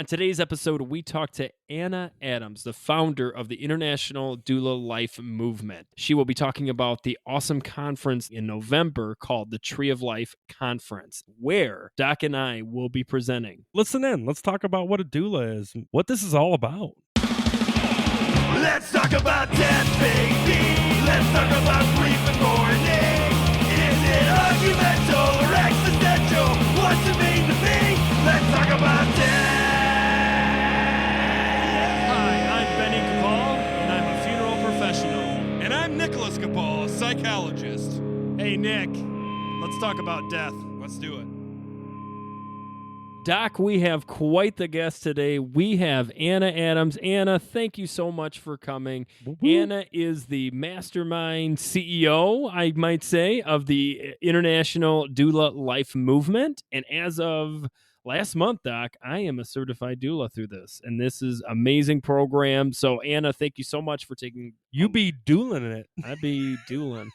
On today's episode, we talk to Anna Adams, the founder of the International Doula Life Movement. She will be talking about the awesome conference in November called the Tree of Life Conference, where Doc and I will be presenting. Listen in. Let's talk about what a doula is and what this is all about. Let's talk about death, baby. Let's talk about grief and mourning. Is it argumental or existential? What's it mean to be? Let's talk about death. Hi, I'm Benny Capal, and I'm a funeral professional. And I'm Nicholas Capal, a psychologist. Hey, Nick, let's talk about death. Let's do it. Doc, we have quite the guest today. We have Anna Adams. Anna, thank you so much for coming. Anna is the mastermind CEO, I might say, of the International Doula Life Movement. And as of last month, Doc, I am a certified doula through this. And this is an amazing program. So, Anna, thank you so much for taking... You be douling it. I be douling.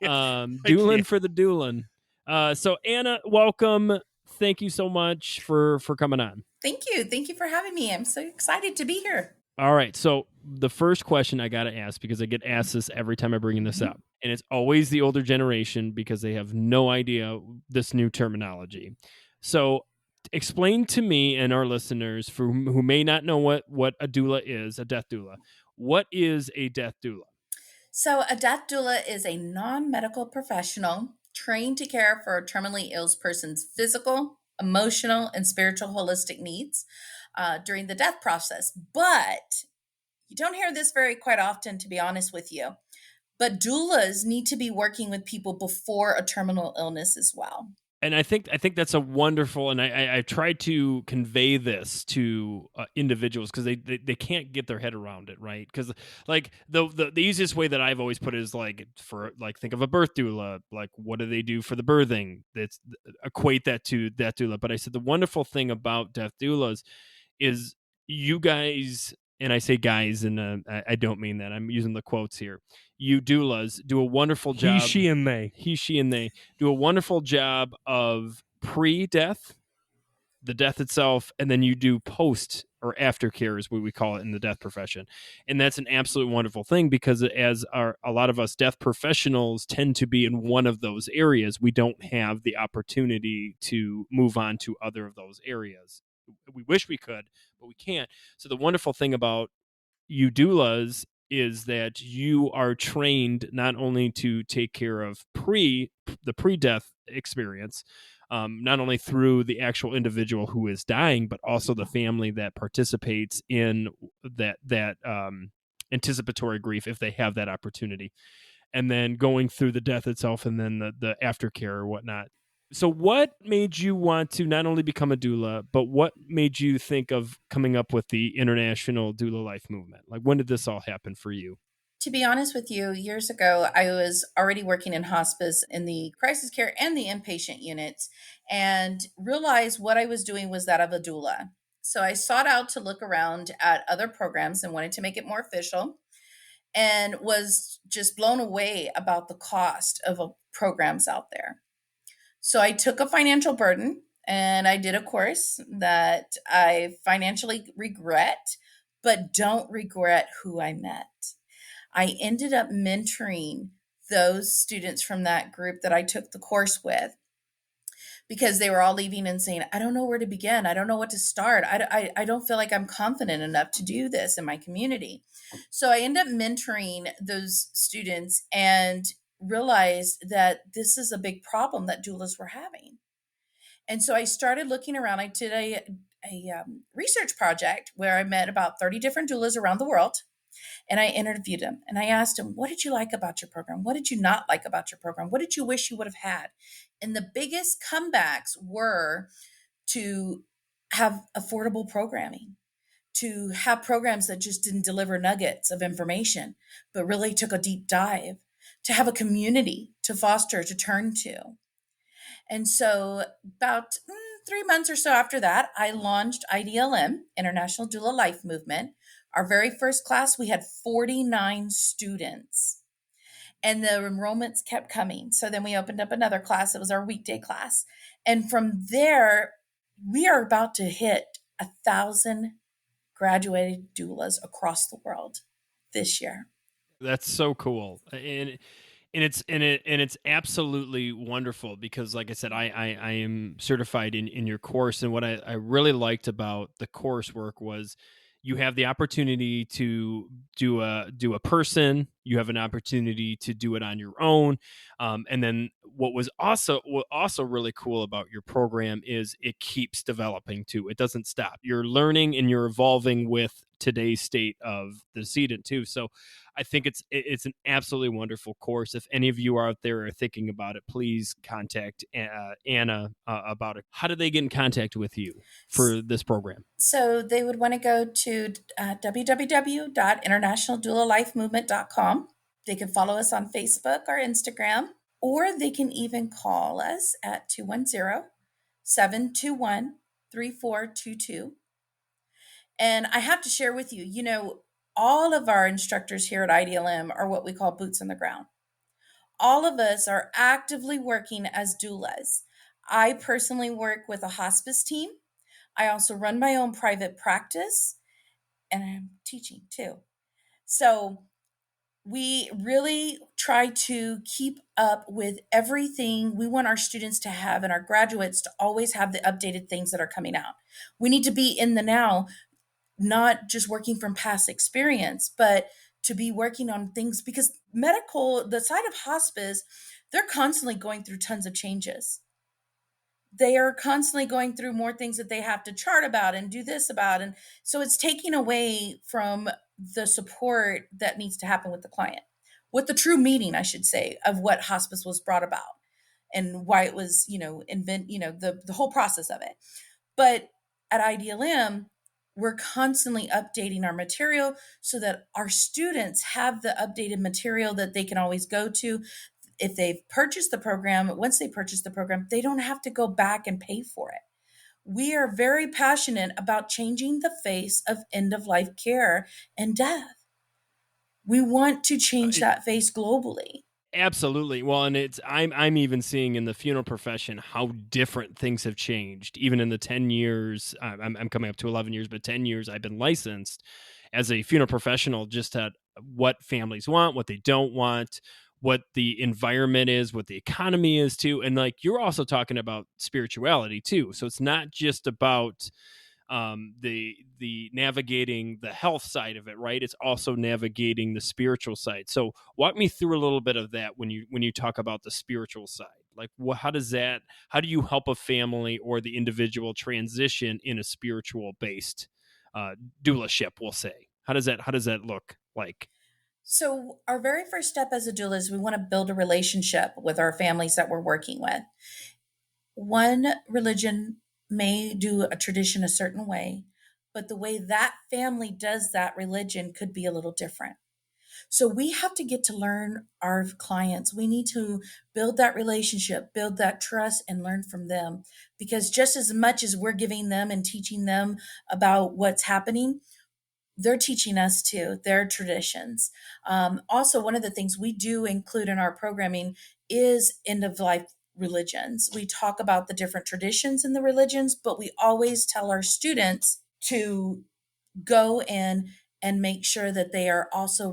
Douling for the douling. So, Anna, welcome. Thank you so much for coming on. Thank you. Thank you for having me. I'm so excited to be here. All right. So the first question I got to ask, because I get asked this every time I bring this up, and it's always the older generation because they have no idea this new terminology. So explain to me and our listeners who may not know what a doula is, a death doula. What is a death doula? So a death doula is a non-medical professional trained to care for a terminally ill person's physical, emotional, and spiritual holistic needs during the death process. But you don't hear this quite often, to be honest with you. But doulas need to be working with people before a terminal illness as well. And I think that's a wonderful, and I tried to convey this to individuals because they can't get their head around it, right? Because like the easiest way that I've always put it is think of a birth doula, like what do they do for the birthing? That's equate that to death doula. But I said the wonderful thing about death doulas is you guys, and I say guys, and I don't mean that. I'm using the quotes here. You doulas do a wonderful job. He, she, and they. He, she, and they do a wonderful job of pre-death, the death itself, and then you do post or aftercare is what we call it in the death profession. And that's an absolute wonderful thing because a lot of us death professionals tend to be in one of those areas, we don't have the opportunity to move on to other of those areas. We wish we could, but we can't. So the wonderful thing about you doulas is that you are trained not only to take care of the pre-death experience, not only through the actual individual who is dying, but also the family that participates in that anticipatory grief if they have that opportunity, and then going through the death itself and then the aftercare or whatnot. So what made you want to not only become a doula, but what made you think of coming up with the International Doula Life Movement? Like, when did this all happen for you? To be honest with you, years ago, I was already working in hospice in the crisis care and the inpatient units and realized what I was doing was that of a doula. So I sought out to look around at other programs and wanted to make it more official and was just blown away about the cost of programs out there. So I took a financial burden and I did a course that I financially regret, but don't regret who I met. I ended up mentoring those students from that group that I took the course with because they were all leaving and saying, I don't know where to begin. I don't know what to start. I don't feel like I'm confident enough to do this in my community. So I ended up mentoring those students and realized that this is a big problem that doulas were having. And so I started looking around. I did a research project where I met about 30 different doulas around the world. And I interviewed them and I asked them, what did you like about your program? What did you not like about your program? What did you wish you would have had? And the biggest comebacks were to have affordable programming, to have programs that just didn't deliver nuggets of information, but really took a deep dive, to have a community to foster, to turn to. And so about 3 months or so after that, I launched IDLM, International Doula Life Movement. Our very first class, we had 49 students and the enrollments kept coming. So then we opened up another class. It was our weekday class. And from there, we are about to hit 1,000 graduated doulas across the world this year. That's so cool. And it's absolutely wonderful because, like I said, I am certified in your course, and what I really liked about the coursework was you have the opportunity to do a person, you have an opportunity to do it on your own, and then what also really cool about your program is it keeps developing too. It doesn't stop. You're learning and you're evolving with today's state of the student too. So I think it's an absolutely wonderful course. If any of you are out there are thinking about it, please contact Anna about it. How do they get in contact with you for this program? So they would want to go to www.internationaldoulalifemovement.com. They can follow us on Facebook or Instagram, or they can even call us at 210-721-3422. And I have to share with you, all of our instructors here at IDLM are what we call boots on the ground. All of us are actively working as doulas. I personally work with a hospice team. I also run my own private practice, and I'm teaching too. So we really try to keep up with everything we want our students to have and our graduates to always have the updated things that are coming out. We need to be in the now, not just working from past experience, but to be working on things, because the side of hospice, they're constantly going through tons of changes. They are constantly going through more things that they have to chart about and do this about. And so it's taking away from the support that needs to happen with the client, with the true meaning, I should say, of what hospice was brought about and why it was, the whole process of it. But at IDLM, we're constantly updating our material so that our students have the updated material that they can always go to. If they've purchased the program, once they purchase the program, they don't have to go back and pay for it. We are very passionate about changing the face of end-of-life care and death. We want to change that face globally. Absolutely. Well, and I'm even seeing in the funeral profession how different things have changed. Even in the 10 years, I'm coming up to 11 years, but 10 years I've been licensed as a funeral professional, just at what families want, what they don't want, what the environment is, what the economy is too. And like you're also talking about spirituality too. So it's not just about the navigating the health side of it, right? It's also navigating the spiritual side. So walk me through a little bit of that when you talk about the spiritual side. Like how do you help a family or the individual transition in a spiritual based doulaship, we'll say? How does that look like? So our very first step as a doula is we want to build a relationship with our families that we're working with. One religion may do a tradition a certain way, but the way that family does that religion could be a little different. So we have to get to learn our clients. We need to build that relationship, build that trust, and learn from them. Because just as much as we're giving them and teaching them about what's happening, they're teaching us too, their traditions. Also, one of the things we do include in our programming is end of life religions. We talk about the different traditions in the religions, but we always tell our students to go in and make sure that they are also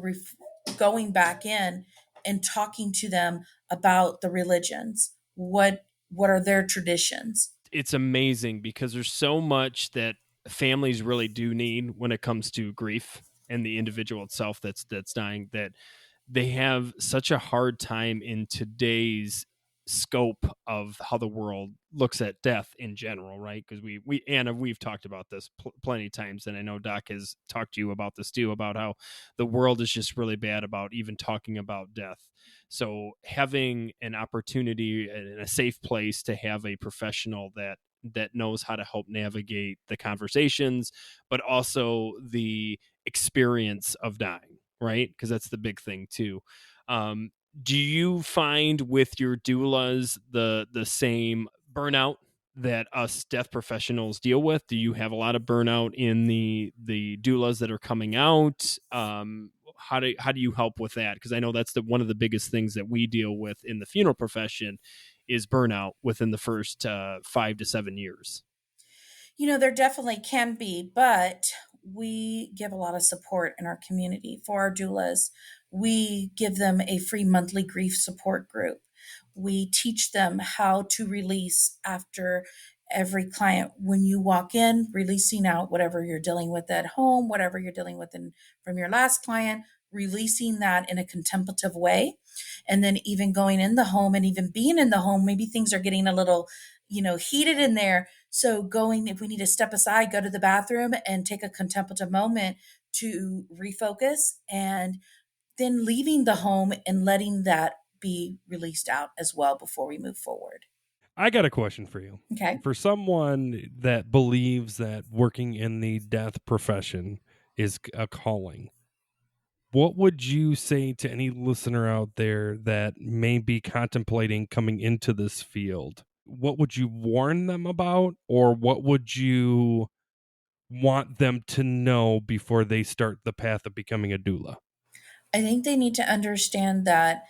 going back in and talking to them about the religions. What are their traditions? It's amazing because there's so much that families really do need when it comes to grief and the individual itself that's dying, that they have such a hard time in today's scope of how the world looks at death in general, right? Because we Anna, we've talked about this plenty of times, and I know Doc has talked to you about this too, about how the world is just really bad about even talking about death. So having an opportunity and a safe place to have a professional that knows how to help navigate the conversations, but also the experience of dying, right? Because that's the big thing too. Do you find with your doulas the same burnout that us death professionals deal with? Do you have a lot of burnout in the doulas that are coming out? How do you help with that? Because I know that's one of the biggest things that we deal with in the funeral profession is burnout within the first 5 to 7 years. There definitely can be, but we give a lot of support in our community for our doulas. We give them a free monthly grief support group. We teach them how to release after every client. When you walk in, releasing out whatever you're dealing with at home, whatever you're dealing with from your last client, releasing that in a contemplative way. And then even going in the home and even being in the home, maybe things are getting a little, heated in there. So going, if we need to step aside, go to the bathroom and take a contemplative moment to refocus, and then leaving the home and letting that be released out as well before we move forward. I got a question for you. Okay. For someone that believes that working in the death profession is a calling, what would you say to any listener out there that may be contemplating coming into this field? What would you warn them about, or what would you want them to know before they start the path of becoming a doula? I think they need to understand that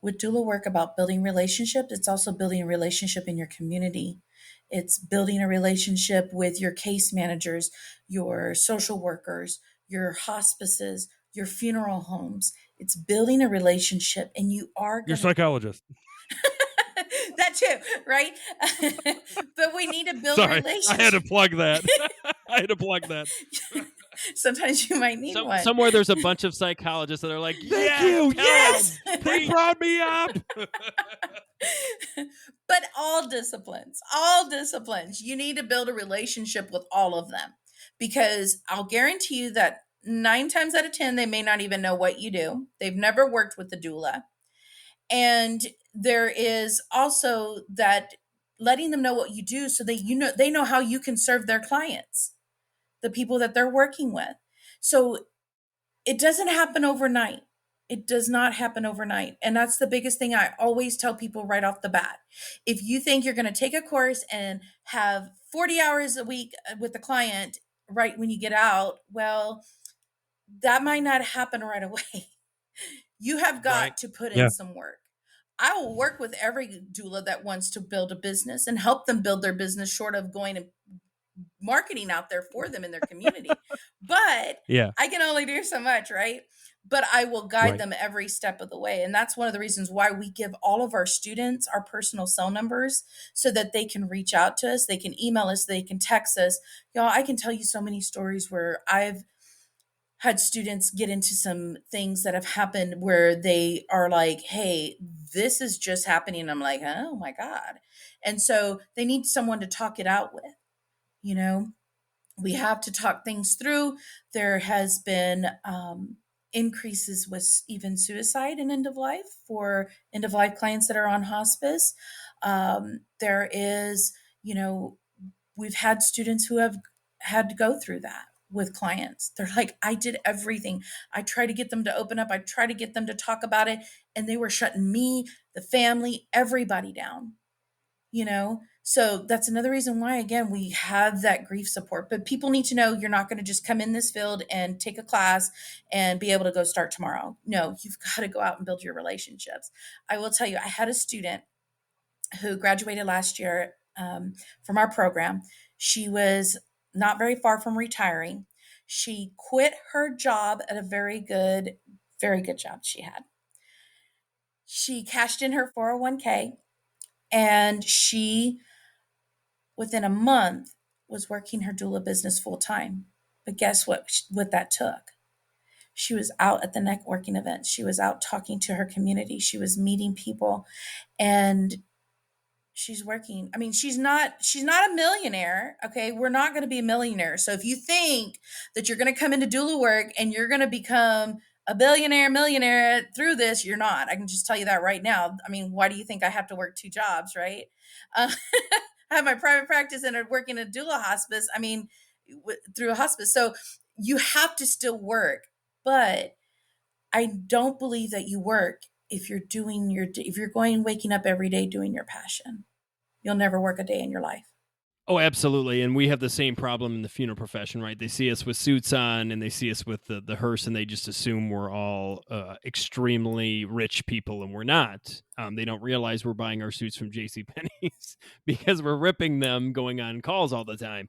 with doula work about building relationships, it's also building a relationship in your community. It's building a relationship with your case managers, your social workers, your hospices, your funeral homes. It's building a relationship, and you are Your going to psychologist. that too, right? But we need to build Sorry, relationships. I had to plug that. I had to plug that. Sometimes you might need one. Somewhere there's a bunch of psychologists that are like, Thank yes, you. come Yes, on, they brought me up. But all disciplines, you need to build a relationship with all of them, because I'll guarantee you that 9 times out of 10, they may not even know what you do. They've never worked with the doula. And there is also that letting them know what you do so that they know how you can serve their clients, the people that they're working with. So it doesn't happen overnight. It does not happen overnight. And that's the biggest thing I always tell people right off the bat. If you think you're going to take a course and have 40 hours a week with the client right when you get out, well, that might not happen right away. You have got Right. to put Yeah. in some work. I will work with every doula that wants to build a business and help them build their business, short of going and marketing out there for them in their community. But Yeah. I can only do so much, right? But I will guide Right. them every step of the way. And that's one of the reasons why we give all of our students our personal cell numbers, so that they can reach out to us. They can email us, they can text us. Y'all, I can tell you so many stories where I've had students get into some things that have happened where they are like, hey, this is just happening. And I'm like, oh my God. And so they need someone to talk it out with. We have to talk things through. There has been increases with even suicide and end of life for end of life clients that are on hospice. There is, we've had students who have had to go through that with clients. They're like, I did everything. I tried to get them to open up. I tried to get them to talk about it. And they were shutting me, the family, everybody down. So that's another reason why, again, we have that grief support. But people need to know you're not going to just come in this field and take a class and be able to go start tomorrow. No, you've got to go out and build your relationships. I will tell you, I had a student who graduated last year from our program. She was not very far from retiring. She quit her job at a very good job she had. She cashed in her 401k, and she, within a month, was working her doula business full time. But guess what that took? She was out at the networking events. She was out talking to her community. She was meeting people, and she's working. I mean, she's not a millionaire. Okay. We're not going to be a millionaire. So if you think that you're going to come into doula work and you're going to become a millionaire through this, you're not. I can just tell you that right now. I mean, why do you think I have to work 2 jobs, right? I have my private practice and I work in a doula hospice. I mean, through a hospice. So you have to still work, but I don't believe that you work if you're waking up every day doing your passion. You'll never work a day in your life. Oh, absolutely. And we have the same problem in the funeral profession, right? They see us with suits on and they see us with the hearse and they just assume we're all extremely rich people, and we're not. They don't realize we're buying our suits from JCPenney's because we're ripping them going on calls all the time.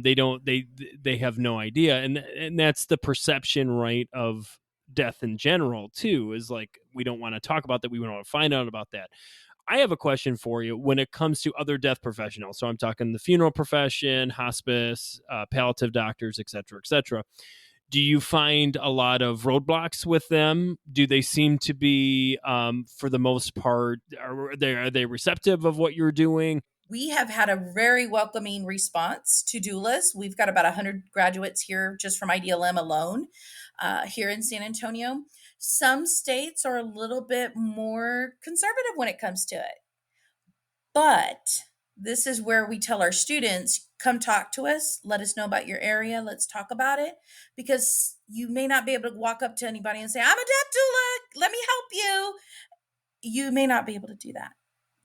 They don't, they have no idea. And that's the perception, right, of death in general too, is like, we don't want to talk about that. We don't want to find out about that. I have a question for you when it comes to other death professionals. So I'm talking the funeral profession, hospice, palliative doctors, et cetera, et cetera. Do you find a lot of roadblocks with them? Do they seem to be, for the most part, are they receptive of what you're doing? We have had a very welcoming response to doulas. We've got about 100 graduates here just from IDLM alone here in San Antonio. Some states are a little bit more conservative when it comes to it. But this is where we tell our students, come talk to us, let us know about your area, let's talk about it, because you may not be able to walk up to anybody and say, I'm a death doula, let me help you. You may not be able to do that.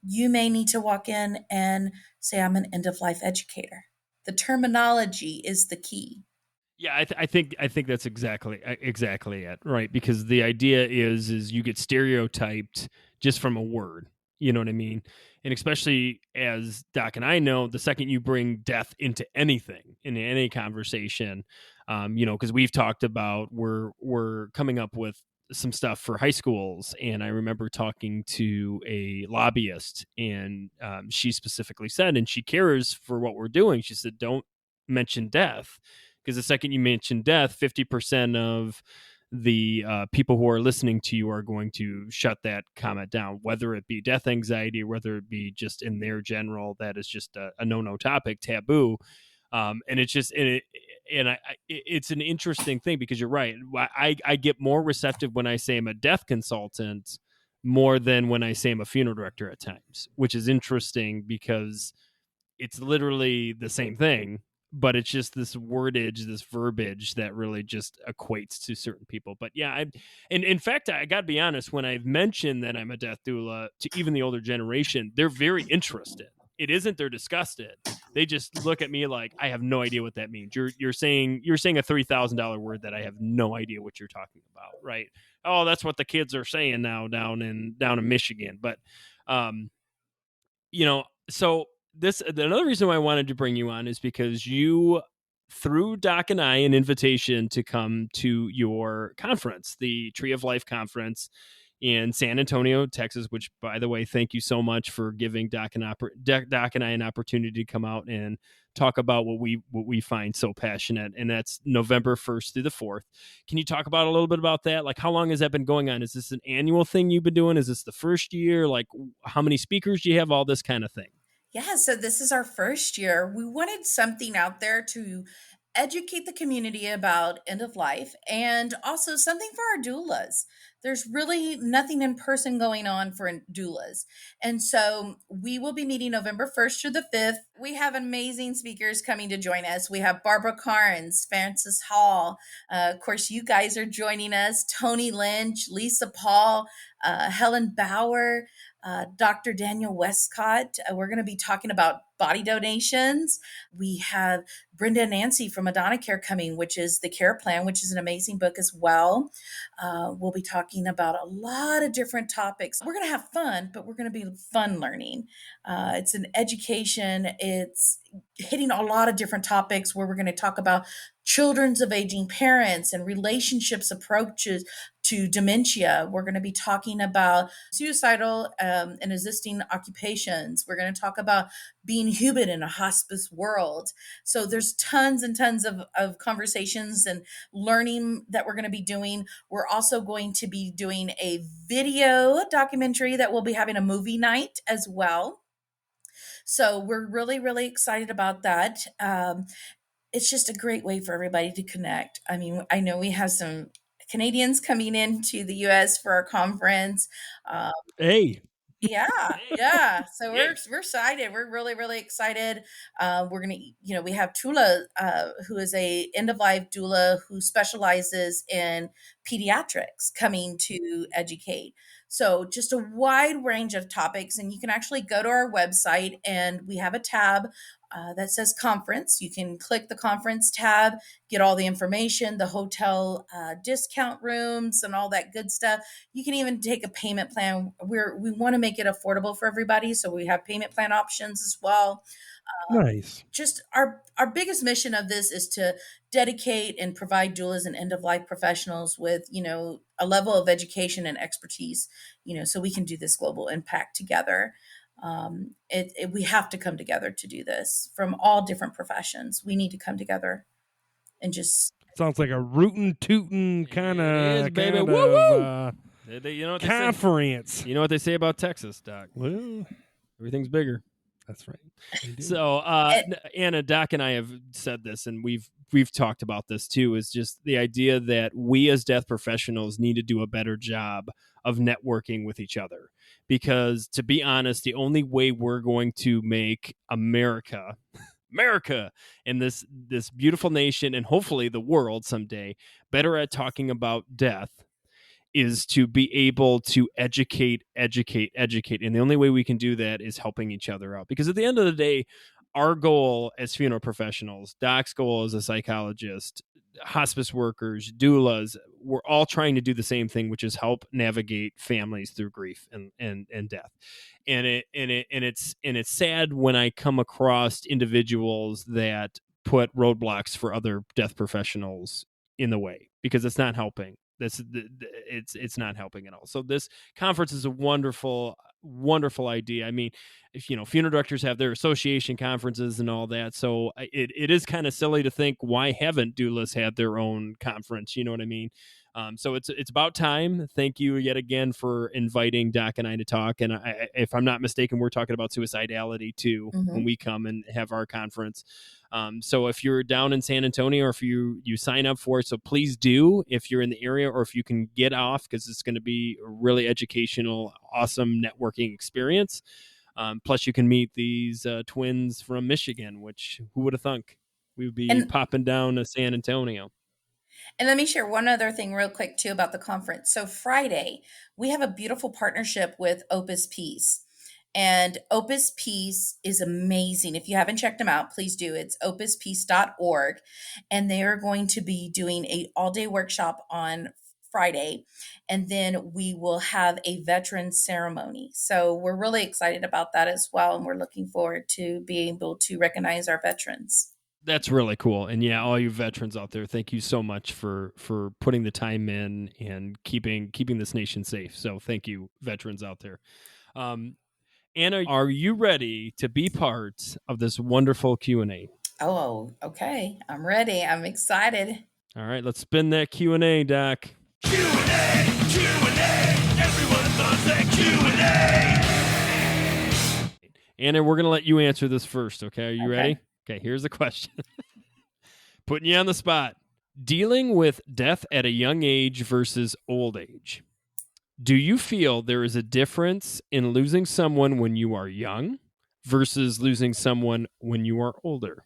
You may need to walk in and say, I'm an end of life educator. The terminology is the key. Yeah, I think that's exactly it, right? Because the idea is you get stereotyped just from a word. You know what I mean? And especially as Doc and I know, the second you bring death into anything, in any conversation, because we've talked about we're coming up with some stuff for high schools, and I remember talking to a lobbyist, and she specifically said, and she cares for what we're doing. She said, don't mention death. Because the second you mention death, 50% of the people who are listening to you are going to shut that comment down, whether it be death anxiety, whether it be just in their general, that is just a no-no topic, taboo. And it's just, it's an interesting thing because you're right. I get more receptive when I say I'm a death consultant more than when I say I'm a funeral director at times, which is interesting because it's literally the same thing, but it's just this wordage, this verbiage that really just equates to certain people. But yeah, and in fact, I got to be honest, when I've mentioned that I'm a death doula to even the older generation, they're very interested. It isn't they're disgusted. They just look at me like, I have no idea what that means. You're saying a $3,000 word that I have no idea what you're talking about, right? Oh, that's what the kids are saying now down in Michigan. But so another reason why I wanted to bring you on is because you threw Doc and I an invitation to come to your conference, the Tree of Life conference in San Antonio, Texas, which, by the way, thank you so much for giving Doc and I an opportunity to come out and talk about what we find so passionate. And that's November 1st through the 4th. Can you talk about a little bit about that? Like, how long has that been going on? Is this an annual thing you've been doing? Is this the first year? Like, how many speakers do you have? All this kind of thing. Yeah, so this is our first year. We wanted something out there to educate the community about end of life and also something for our doulas. There's really nothing in person going on for doulas. And so we will be meeting November 1st through the 5th. We have amazing speakers coming to join us. We have Barbara Carnes, Francis Hall. Of course, you guys are joining us. Tony Lynch, Lisa Paul, Helen Bauer, Dr. Daniel Westcott. We're going to be talking about body donations. We have Brenda and Nancy from Madonna Care coming, which is the care plan, which is an amazing book as well. We'll be talking about a lot of different topics. We're going to have fun, but we're going to be fun learning. It's an education. It's hitting a lot of different topics where we're going to talk about children's of aging parents and relationships approaches to dementia. We're going to be talking about suicidal and assisting occupations. We're going to talk about being human in a hospice world. So there's tons and tons of conversations and learning that we're going to be doing. We're also going to be doing a video documentary that we'll be having a movie night as well. So we're really, really excited about that. It's just a great way for everybody to connect. I mean, I know we have some Canadians coming into the U.S. for our conference. Hey. Yeah. So we're excited. We're really, really excited. We're gonna, we have Tula, who is a end of life doula who specializes in pediatrics, coming to educate. So just a wide range of topics. And you can actually go to our website and we have a tab that says conference. You can click the conference tab, get all the information, the hotel discount rooms and all that good stuff. You can even take a payment plan. We want to make it affordable for everybody. So we have payment plan options as well. Nice. Just our biggest mission of this is to dedicate and provide doulas and end of life professionals with a level of education and expertise, so we can do this global impact together. We have to come together to do this from all different professions. We need to come together and just Sounds like a rootin' tootin' kind It is, of baby. Woo woo. You know what they say? conference. You know what they say about Texas, Doc? Well, Everything's bigger. that's right. They do. So, Anna, Doc, and I have said this, and we've talked about this too. Is just the idea that we as death professionals need to do a better job of networking with each other, because to be honest, the only way we're going to make America and this beautiful nation, and hopefully the world someday, better at talking about death is to be able to educate. And the only way we can do that is helping each other out. Because at the end of the day, our goal as funeral professionals, Doc's goal as a psychologist, hospice workers, doulas, we're all trying to do the same thing, which is help navigate families through grief and death. And it's sad when I come across individuals that put roadblocks for other death professionals in the way, because it's not helping. It's not helping at all. So this conference is a wonderful idea. I mean, if funeral directors have their association conferences and all that, so it is kind of silly to think, why haven't doulas had their own conference? You know what I mean? So it's about time. Thank you yet again for inviting Doc and I to talk. And if I'm not mistaken, we're talking about suicidality too when we come and have our conference. So if you're down in San Antonio, or if you sign up for it, so please do, if you're in the area, or if you can get off, because it's going to be a really educational, awesome networking experience. Plus you can meet these twins from Michigan, which who would have thunk we would be popping down to San Antonio. And let me share one other thing real quick too about the conference. So Friday, we have a beautiful partnership with Opus Peace. And Opus Peace is amazing. If you haven't checked them out, please do. It's opuspeace.org. And they are going to be doing a all-day workshop on Friday. And then we will have a veteran ceremony. So we're really excited about that as well. And we're looking forward to being able to recognize our veterans. That's really cool. And yeah, all you veterans out there, thank you so much for putting the time in and keeping this nation safe. So thank you, veterans out there. Anna, are you ready to be part of this wonderful Q&A? Oh, okay. I'm ready. I'm excited. All right, let's spin that Q&A, Doc. Q&A, everyone loves that Q&A. Anna, we're going to let you answer this first, okay? Are you ready? Okay, here's the question. Putting you on the spot. Dealing with death at a young age versus old age. Do you feel there is a difference in losing someone when you are young versus losing someone when you are older?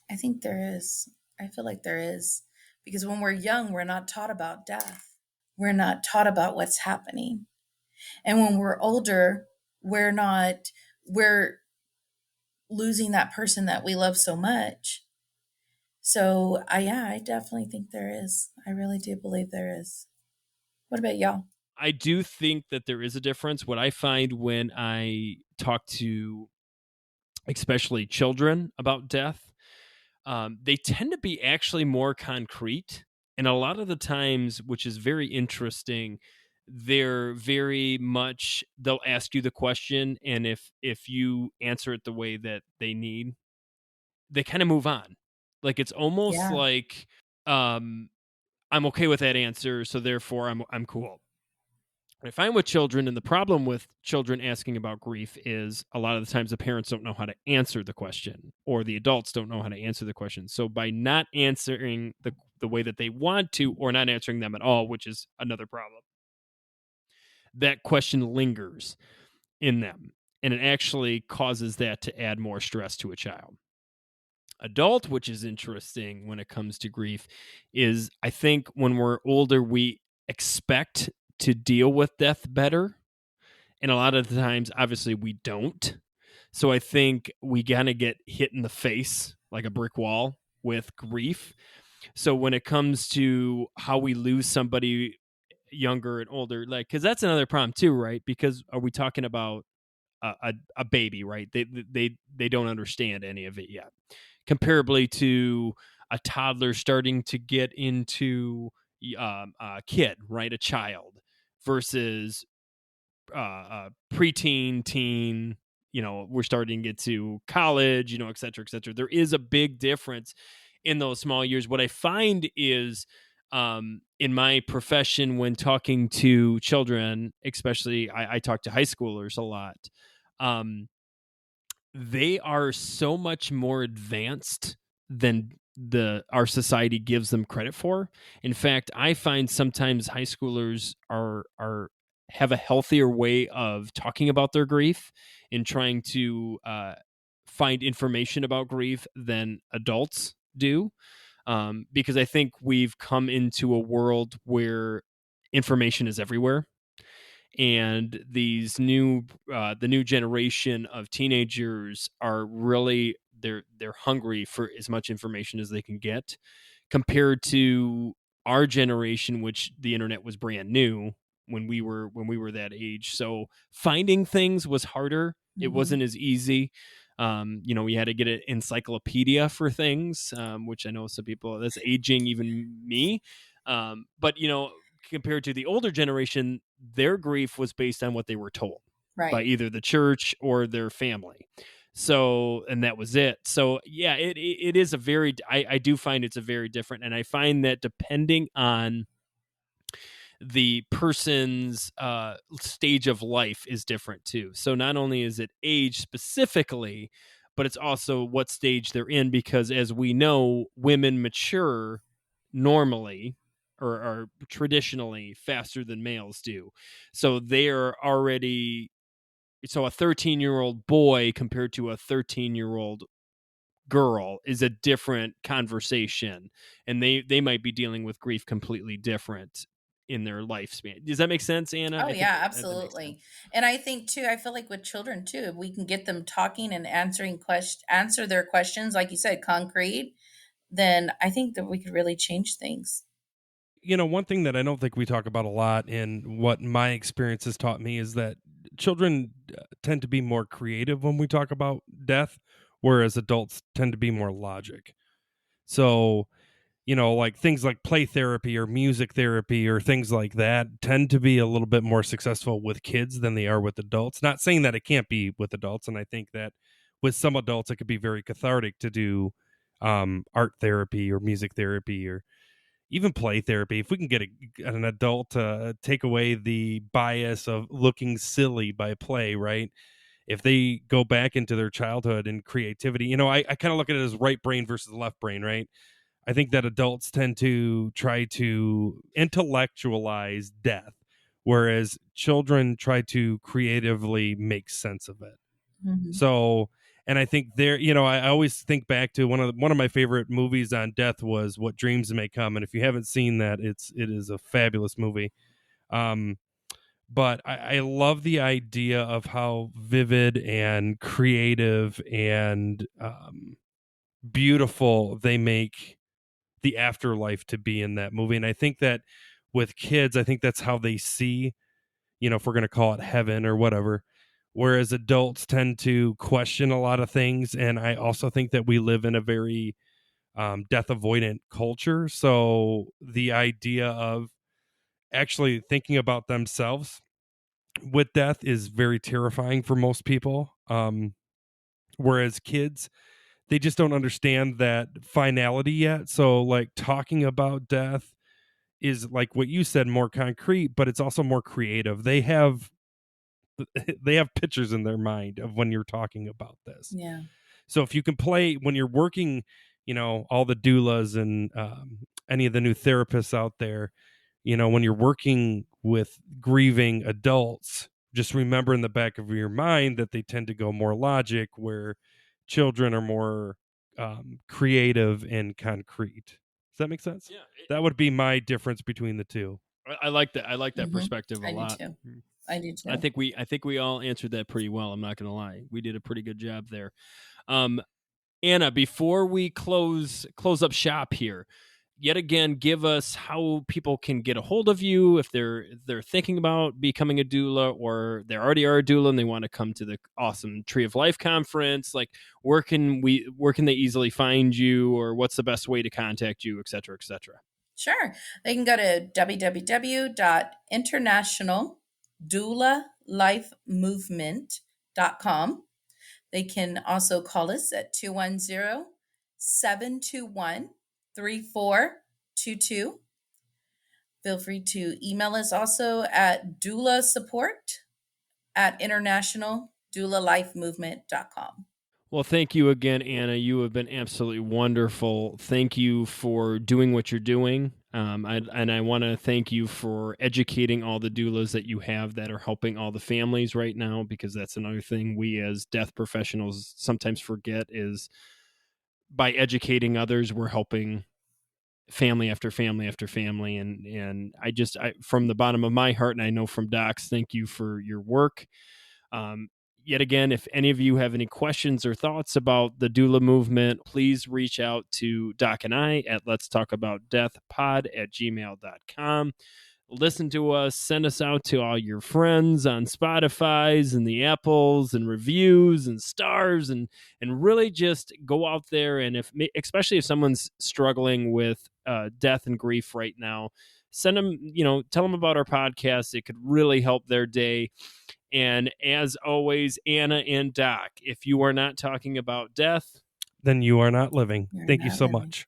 I think there is. I feel like there is. Because when we're young, we're not taught about death. We're not taught about what's happening. And when we're older, we're losing that person that we love so much. So I definitely think there is. I really do believe there is. What about y'all? I do think that there is a difference. What I find when I talk to especially children about death, they tend to be actually more concrete. And a lot of the times, which is very interesting, they'll ask you the question, and if you answer it the way that they need, they kind of move on. Like it's almost like I'm okay with that answer, so therefore I'm cool. I find with children, and the problem with children asking about grief is a lot of the times the parents don't know how to answer the question, or the adults don't know how to answer the question. So by not answering the way that they want to, or not answering them at all, which is another problem, that question lingers in them, and it actually causes that to add more stress to a child. Adult, which is interesting when it comes to grief, is I think when we're older, we expect to deal with death better. And a lot of the times, obviously, we don't. So I think we gotta get hit in the face like a brick wall with grief. So when it comes to how we lose somebody younger and older, like, because that's another problem too, right? Because are we talking about a baby, right? They don't understand any of it yet, comparably to a toddler starting to get into a kid, right? A child versus preteen, teen, we're starting to get to college, et cetera, et cetera. There is a big difference in those small years. What I find is in my profession, when talking to children, especially I talk to high schoolers a lot, they are so much more advanced than our society gives them credit for. In fact, I find sometimes high schoolers are have a healthier way of talking about their grief and trying to find information about grief than adults do. Because I think we've come into a world where information is everywhere, and the new generation of teenagers are really they're hungry for as much information as they can get, compared to our generation, which the internet was brand new when we were that age. So finding things was harder. It wasn't as easy. We had to get an encyclopedia for things, which I know some people, that's aging even me. But compared to the older generation, their grief was based on what they were told by Right. either the church or their family. So, and that was it. So yeah, it is a very, I do find it's a very different, and I find that depending on the person's stage of life is different too. So not only is it age specifically, but it's also what stage they're in, because as we know, women mature normally or traditionally faster than males do. So they're already, so a 13-year-old boy compared to a 13-year-old girl is a different conversation, and they might be dealing with grief completely different in their lifespan. Does that make sense, Anna? Oh I think yeah, that makes sense. absolutely. And I think too, I feel like with children too, if we can get them talking and answer their questions, like you said, concrete, then I think that we could really change things. One thing that I don't think we talk about a lot, and what my experience has taught me, is that children tend to be more creative when we talk about death, whereas adults tend to be more logic. So, like things like play therapy or music therapy or things like that tend to be a little bit more successful with kids than they are with adults. Not saying that it can't be with adults. And I think that with some adults, it could be very cathartic to do art therapy or music therapy or even play therapy. If we can get an adult to take away the bias of looking silly by play, right? If they go back into their childhood and creativity, I kind of look at it as right brain versus left brain, right? I think that adults tend to try to intellectualize death, whereas children try to creatively make sense of it. Mhm. So, and I think I always think back to one of my favorite movies on death was What Dreams May Come, and if you haven't seen that, it is a fabulous movie. Um, but I love the idea of how vivid and creative and beautiful they make the afterlife to be in that movie. And I think that with kids, I think that's how they see, if we're going to call it heaven or whatever. Whereas adults tend to question a lot of things. And I also think that we live in a very death avoidant culture. So the idea of actually thinking about themselves with death is very terrifying for most people. Whereas kids, they just don't understand that finality yet. So, like, talking about death is, like what you said, more concrete, but it's also more creative. They have they have pictures in their mind of when you're talking about this. Yeah. So if you can play when you're working, all the doulas and any of the new therapists out there, when you're working with grieving adults, just remember in the back of your mind that they tend to go more logic, where children are more creative and concrete. Does that make sense? Yeah. That would be my difference between the two. I like that. I like that Mhm. perspective a I do lot. too. I do too. I think we all answered that pretty well. I'm not going to lie. We did a pretty good job there. Anna, before we close up shop here, yet again, give us how people can get a hold of you if they're thinking about becoming a doula, or they already are a doula and they want to come to the awesome Tree of Life conference. Like, where can they easily find you, or what's the best way to contact you, et cetera, et cetera? Sure. They can go to www.internationaldoulalifemovement.com. They can also call us at 210-721-3422. Feel free to email us also at doulasupport@internationaldoulalifemovement.com. Well, thank you again, Anna. You have been absolutely wonderful. Thank you for doing what you're doing. I want to thank you for educating all the doulas that you have that are helping all the families right now, because that's another thing we as death professionals sometimes forget, is by educating others, we're helping family after family after family. And I from the bottom of my heart, and I know from Doc's, thank you for your work. Yet again, if any of you have any questions or thoughts about the doula movement, please reach out to Doc and I at letstalkaboutdeathpod@gmail.com. Listen to us, send us out to all your friends on Spotify's and the Apples, and reviews and stars, and really just go out there. And especially if someone's struggling with death and grief right now, send them, tell them about our podcast. It could really help their day. And as always, Anna and Doc, if you are not talking about death, then you are not living. You're Thank you not so living. much.